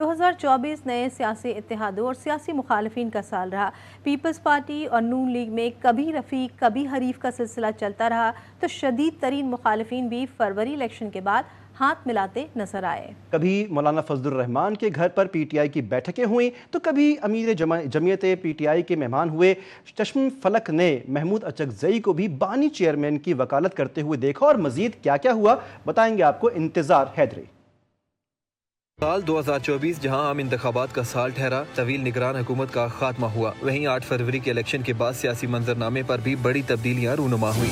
2024 نئے سیاسی اتحادوں اور سیاسی مخالفین کا سال رہا۔ پیپلز پارٹی اور نون لیگ میں کبھی رفیق کبھی حریف کا سلسلہ چلتا رہا تو شدید ترین مخالفین بھی فروری الیکشن کے بعد ہاتھ ملاتے نظر آئے۔ کبھی مولانا فضل الرحمان کے گھر پر پی ٹی آئی کی بیٹھکیں ہوئیں تو کبھی امیر جمعیت پی ٹی آئی کے مہمان ہوئے۔ چشم فلک نے محمود اچکزئی کو بھی بانی چیئرمین کی وکالت کرتے ہوئے دیکھا، اور مزید کیا کیا ہوا بتائیں گے آپ کو انتظار حیدری۔ سال 2024 جہاں عام انتخابات کا سال ٹھہرا، طویل نگران حکومت کا خاتمہ ہوا، وہیں 8 فروری کے الیکشن کے بعد سیاسی منظرنامے پر بھی بڑی تبدیلیاں رونما ہوئی۔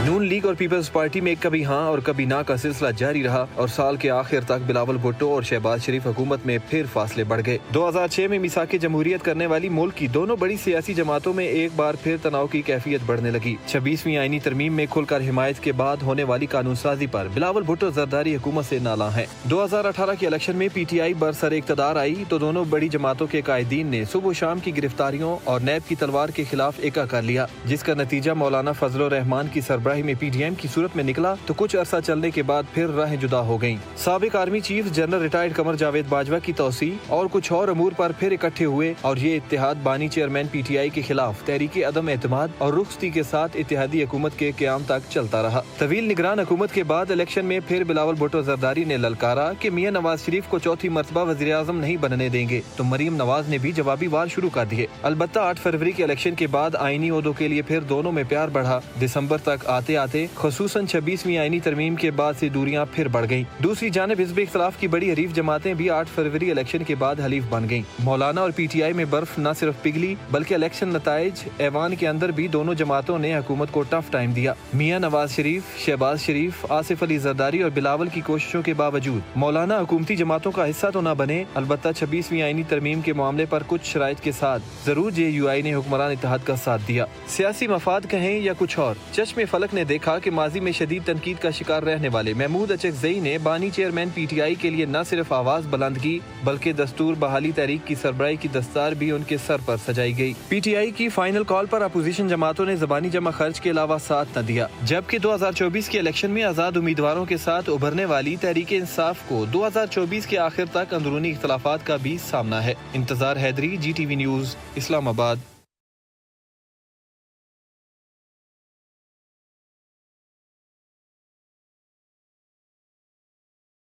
نون لیگ اور پیپلز پارٹی میں کبھی ہاں اور کبھی نہ کا سلسلہ جاری رہا، اور سال کے آخر تک بلاول بھٹو اور شہباز شریف حکومت میں پھر فاصلے بڑھ گئے۔ 2006 میں میثاق جمہوریت کرنے والی ملک کی دونوں بڑی سیاسی جماعتوں میں ایک بار پھر تناؤ کی کیفیت بڑھنے لگی۔ 26ویں آئینی ترمیم میں کھل کر حمایت کے بعد ہونے والی قانون سازی پر بلاول بھٹو زرداری حکومت سے نالاں ہیں۔ 2018 کے الیکشن میں پی ٹی آئی برسر اقتدار آئی تو دونوں بڑی جماعتوں کے قائدین نے صبح و شام کی گرفتاریوں اور نیب کی تلوار کے خلاف ایکا کر لیا، جس کا نتیجہ مولانا فضل الرحمان کی سربراہی میں پی ڈی ایم کی صورت میں نکلا تو کچھ عرصہ چلنے کے بعد پھر راہیں جدا ہو گئیں۔ سابق army chief general retired Qamar Javed Bajwa کی توسیع اور کچھ اور امور پر پھر اکٹھے ہوئے، اور یہ اتحاد بانی چیئرمین پی ٹی آئی کے خلاف تحریک عدم اعتماد اور رخصتی کے ساتھ اتحادی حکومت کے قیام تک چلتا رہا۔ طویل نگران حکومت کے بعد الیکشن میں پھر بلاول بھٹو زرداری نے للکارا کہ میاں نواز شریف کو چوتھی مرتبہ وزیر اعظم نہیں بننے دیں گے، تو مریم نواز نے بھی جوابی وار شروع کر دیے۔ البتہ 8 فروری کے الیکشن کے بعد آئینی عہدوں کے لیے پھر دونوں میں پیار بڑھا۔ دسمبر تک آتے آتے خصوصاً 26ویں آئینی ترمیم کے بعد سے دوریاں پھر بڑھ گئیں۔ دوسری جانب حزب اختلاف کی بڑی حریف جماعتیں بھی 8 فروری الیکشن کے بعد حلیف بن گئیں۔ مولانا اور پی ٹی آئی میں برف نہ صرف پگھلی بلکہ الیکشن نتائج ایوان کے اندر بھی دونوں جماعتوں نے حکومت کو ٹف ٹائم دیا۔ میاں نواز شریف، شہباز شریف، آصف علی زرداری اور بلاول کی کوششوں کے باوجود مولانا حکومتی جماعتوں کا حصہ تو نہ بنے، البتہ 26ویں آئینی ترمیم کے معاملے پر کچھ شرائط کے ساتھ ضرور جے یو آئی نے حکمران اتحاد کا ساتھ دیا۔ سیاسی مفاد کہیں یا کچھ اور، چشم فلک نے دیکھا کہ ماضی میں شدید تنقید کا شکار رہنے والے محمود اچکزئی نے بانی چیئرمین پی ٹی آئی کے لیے نہ صرف آواز بلند کی بلکہ دستور بحالی تحریک کی سربراہی کی دستار بھی ان کے سر پر سجائی گئی۔ پی ٹی آئی کی فائنل کال پر اپوزیشن جماعتوں نے زبانی جمع خرچ کے علاوہ ساتھ نہ دیا، جبکہ 2024 کے الیکشن میں آزاد امیدواروں کے ساتھ ابھرنے والی تحریک انصاف کو 2024 کے آخر تک اندرونی اختلافات کا بھی سامنا ہے۔ انتظار حیدری، جی ٹی وی نیوز، اسلام آباد۔